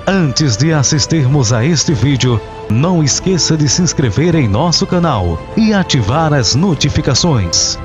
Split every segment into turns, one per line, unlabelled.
Antes de assistirmos a este vídeo, não esqueça de se inscrever em nosso canal e ativar as notificações.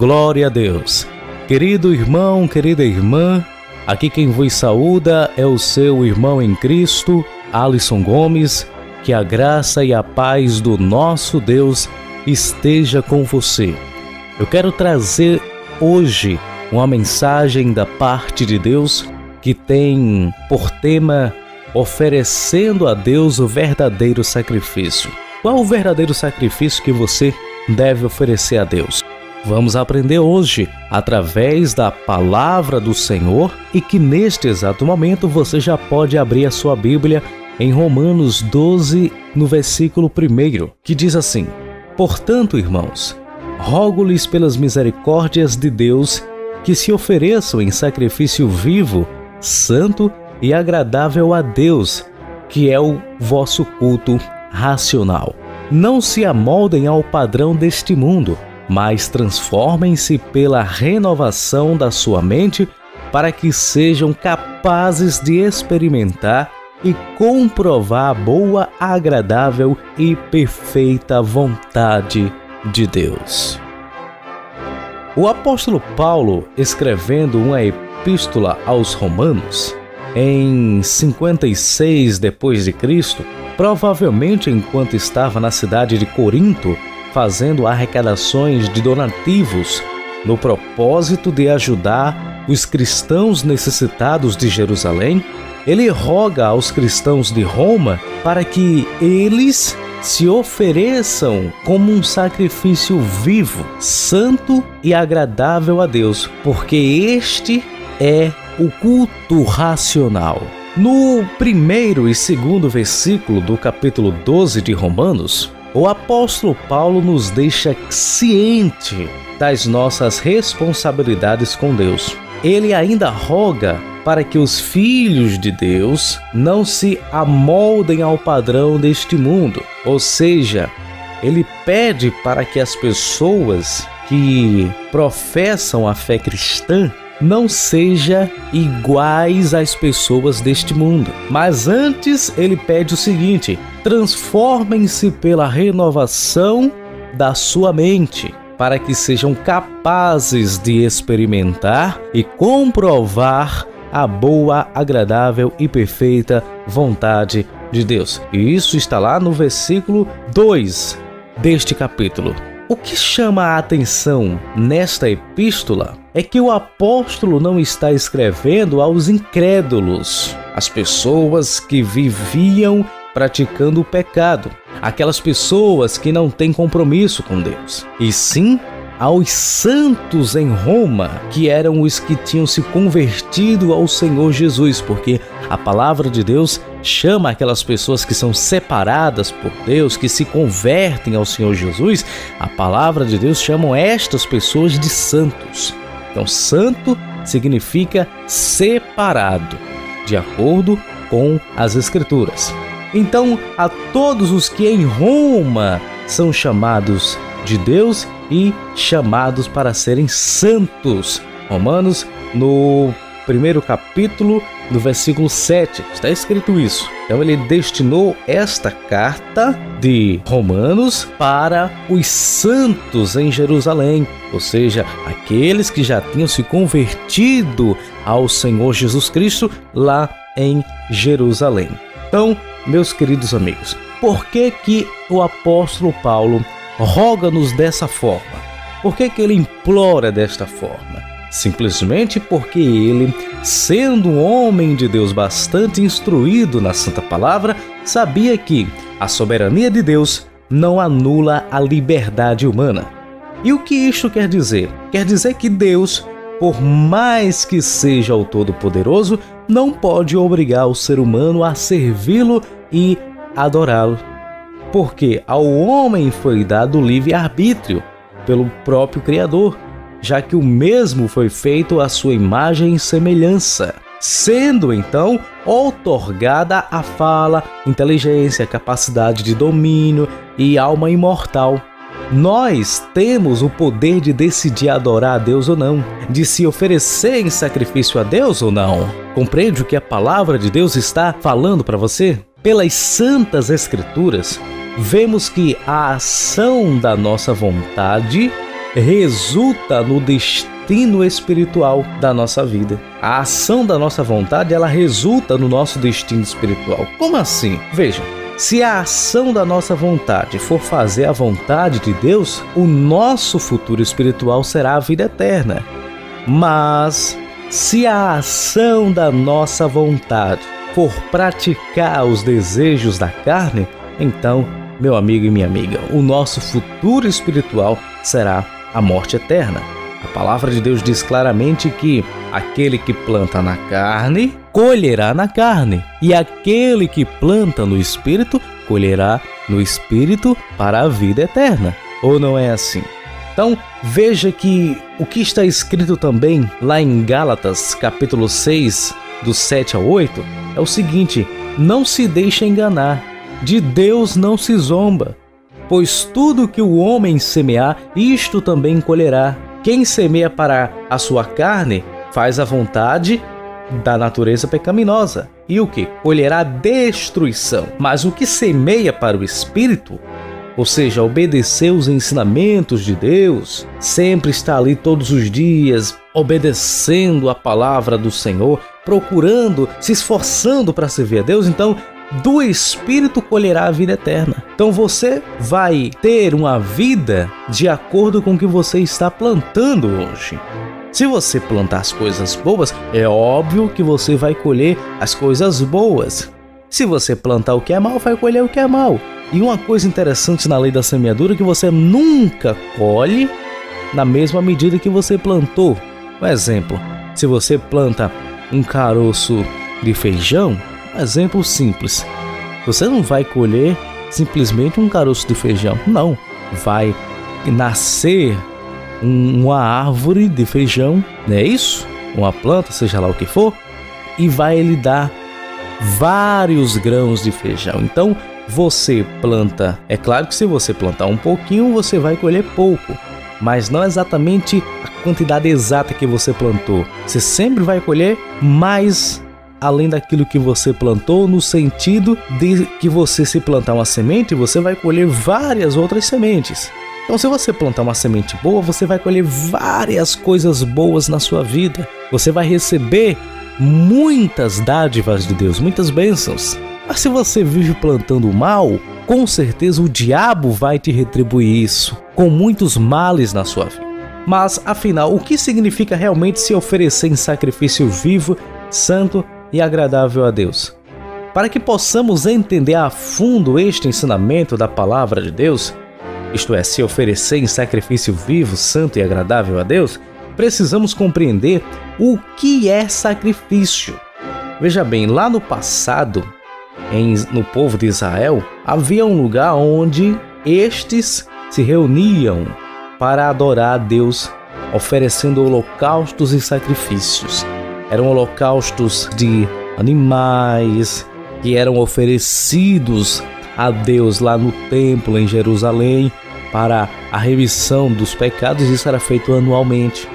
Glória a Deus. Querido irmão, querida irmã, aqui quem vos saúda é o seu irmão em Cristo, Alisson Gomes. Que a graça e a paz do nosso Deus esteja com você. Eu quero trazer hoje uma mensagem da parte de Deus que tem por tema oferecendo a Deus o verdadeiro sacrifício. Qual o verdadeiro sacrifício que você deve oferecer a Deus? Vamos aprender hoje através da palavra do Senhor e que neste exato momento você já pode abrir a sua Bíblia em Romanos 12, no versículo 1, que diz assim: Portanto, irmãos, rogo-lhes pelas misericórdias de Deus que se ofereçam em sacrifício vivo, santo e agradável a Deus, que é o vosso culto racional. Não se amoldem ao padrão deste mundo, mas transformem-se pela renovação da sua mente para que sejam capazes de experimentar e comprovar a boa, agradável e perfeita vontade de Deus. O apóstolo Paulo, escrevendo uma epístola aos Romanos, em 56 d.C., provavelmente enquanto estava na cidade de Corinto, fazendo arrecadações de donativos no propósito de ajudar os cristãos necessitados de Jerusalém, ele roga aos cristãos de Roma para que eles se ofereçam como um sacrifício vivo, santo e agradável a Deus, porque este é o culto racional. No primeiro e segundo versículo do capítulo 12 de Romanos, o apóstolo Paulo nos deixa ciente das nossas responsabilidades com Deus. Ele ainda roga para que os filhos de Deus não se amoldem ao padrão deste mundo. Ou seja, ele pede para que as pessoas que professam a fé cristã não sejam iguais às pessoas deste mundo. Mas antes ele pede o seguinte: transformem-se pela renovação da sua mente, para que sejam capazes de experimentar e comprovar a boa, agradável e perfeita vontade de Deus. E isso está lá no versículo 2 deste capítulo. O que chama a atenção nesta epístola é que o apóstolo não está escrevendo aos incrédulos, as pessoas que viviam praticando o pecado, aquelas pessoas que não têm compromisso com Deus, e sim aos santos em Roma, que eram os que tinham se convertido ao Senhor Jesus, porque a palavra de Deus chama aquelas pessoas que são separadas por Deus, que se convertem ao Senhor Jesus, a palavra de Deus chama estas pessoas de santos. Então, santo significa separado, de acordo com as Escrituras. Então, a todos os que em Roma são chamados de Deus e chamados para serem santos. Romanos, no primeiro capítulo, no versículo 7, está escrito isso. Então ele destinou esta carta de Romanos para os santos em Jerusalém, ou seja, aqueles que já tinham se convertido ao Senhor Jesus Cristo lá em Jerusalém. Então, meus queridos amigos, por que o apóstolo Paulo roga-nos dessa forma? Por que ele implora desta forma? Simplesmente porque ele, sendo um homem de Deus bastante instruído na Santa Palavra, sabia que a soberania de Deus não anula a liberdade humana. E o que isto quer dizer? Quer dizer que Deus, por mais que seja o Todo-Poderoso, não pode obrigar o ser humano a servi-lo e adorá-lo. Porque ao homem foi dado livre-arbítrio pelo próprio Criador, já que o mesmo foi feito à sua imagem e semelhança, sendo então outorgada a fala, inteligência, capacidade de domínio e alma imortal. Nós temos o poder de decidir adorar a Deus ou não, de se oferecer em sacrifício a Deus ou não. Compreende o que a palavra de Deus está falando para você? Pelas Santas Escrituras, vemos que a ação da nossa vontade resulta no destino espiritual da nossa vida. A ação da nossa vontade, ela resulta no nosso destino espiritual. Como assim? Veja, se a ação da nossa vontade for fazer a vontade de Deus, o nosso futuro espiritual será a vida eterna. Mas se a ação da nossa vontade for praticar os desejos da carne, então, meu amigo e minha amiga, o nosso futuro espiritual será a morte eterna. A palavra de Deus diz claramente que aquele que planta na carne, colherá na carne, e aquele que planta no Espírito, colherá no Espírito para a vida eterna. Ou não é assim? Então, veja que o que está escrito também lá em Gálatas, capítulo 6, do 7 ao 8, é o seguinte: não se deixe enganar, de Deus não se zomba, pois tudo que o homem semear, isto também colherá. Quem semeia para a sua carne, faz a vontade da natureza pecaminosa. E o que? Colherá destruição. Mas o que semeia para o Espírito, ou seja, obedecer os ensinamentos de Deus, sempre está ali todos os dias, obedecendo a palavra do Senhor, procurando, se esforçando para servir a Deus, então do Espírito colherá a vida eterna. Então você vai ter uma vida de acordo com o que você está plantando hoje. Se você plantar as coisas boas, é óbvio que você vai colher as coisas boas. Se você plantar o que é mal, vai colher o que é mal. E uma coisa interessante na lei da semeadura é que você nunca colhe na mesma medida que você plantou. Um exemplo, se você planta um caroço de feijão, um exemplo simples, você não vai colher simplesmente um caroço de feijão, não. Vai nascer uma árvore de feijão, não é isso? Uma planta, seja lá o que for, e vai lhe dar vários grãos de feijão. Então, você planta, é claro que se você plantar um pouquinho, você vai colher pouco, mas não exatamente a quantidade exata que você plantou. Você sempre vai colher mais além daquilo que você plantou, no sentido de que você, se plantar uma semente, você vai colher várias outras sementes. Então, se você plantar uma semente boa, você vai colher várias coisas boas na sua vida. Você vai receber muitas dádivas de Deus, muitas bênçãos. Mas se você vive plantando mal, com certeza o diabo vai te retribuir isso, com muitos males na sua vida. Mas, afinal, o que significa realmente se oferecer em sacrifício vivo, santo e agradável a Deus? Para que possamos entender a fundo este ensinamento da palavra de Deus, isto é, se oferecer em sacrifício vivo, santo e agradável a Deus, precisamos compreender o que é sacrifício. Veja bem, lá no passado, no povo de Israel, havia um lugar onde estes se reuniam para adorar a Deus, oferecendo holocaustos e sacrifícios. Eram holocaustos de animais que eram oferecidos a Deus lá no templo em Jerusalém para a remissão dos pecados. Isso era feito anualmente.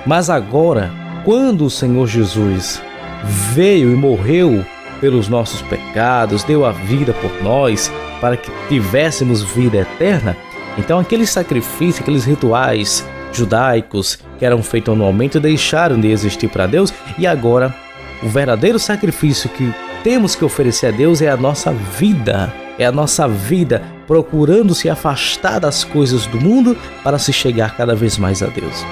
Mas agora, quando o Senhor Jesus veio e morreu pelos nossos pecados, deu a vida por nós para que tivéssemos vida eterna, então aqueles sacrifícios, aqueles rituais judaicos que eram feitos anualmente deixaram de existir para Deus, e agora o verdadeiro sacrifício que temos que oferecer a Deus é a nossa vida. É a nossa vida procurando se afastar das coisas do mundo para se chegar cada vez mais a Deus.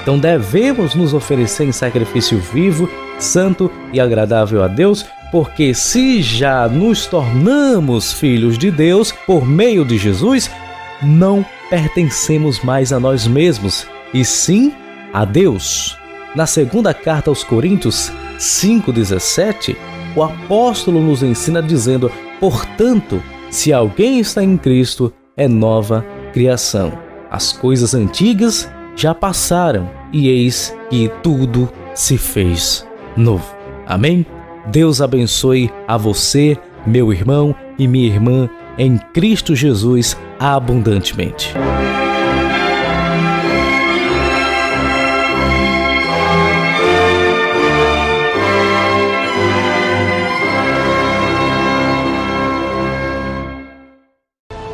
Então devemos nos oferecer em sacrifício vivo, santo e agradável a Deus, porque se já nos tornamos filhos de Deus por meio de Jesus, não pertencemos mais a nós mesmos, e sim a Deus. Na segunda carta aos Coríntios 5,17, o apóstolo nos ensina dizendo: portanto, Se alguém está em Cristo, é nova criação. As coisas antigas já passaram e eis que tudo se fez novo. Amém? Deus abençoe a você, meu irmão e minha irmã, em Cristo Jesus abundantemente.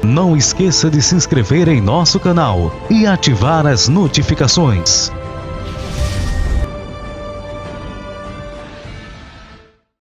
Não esqueça de se inscrever em nosso canal e ativar as notificações.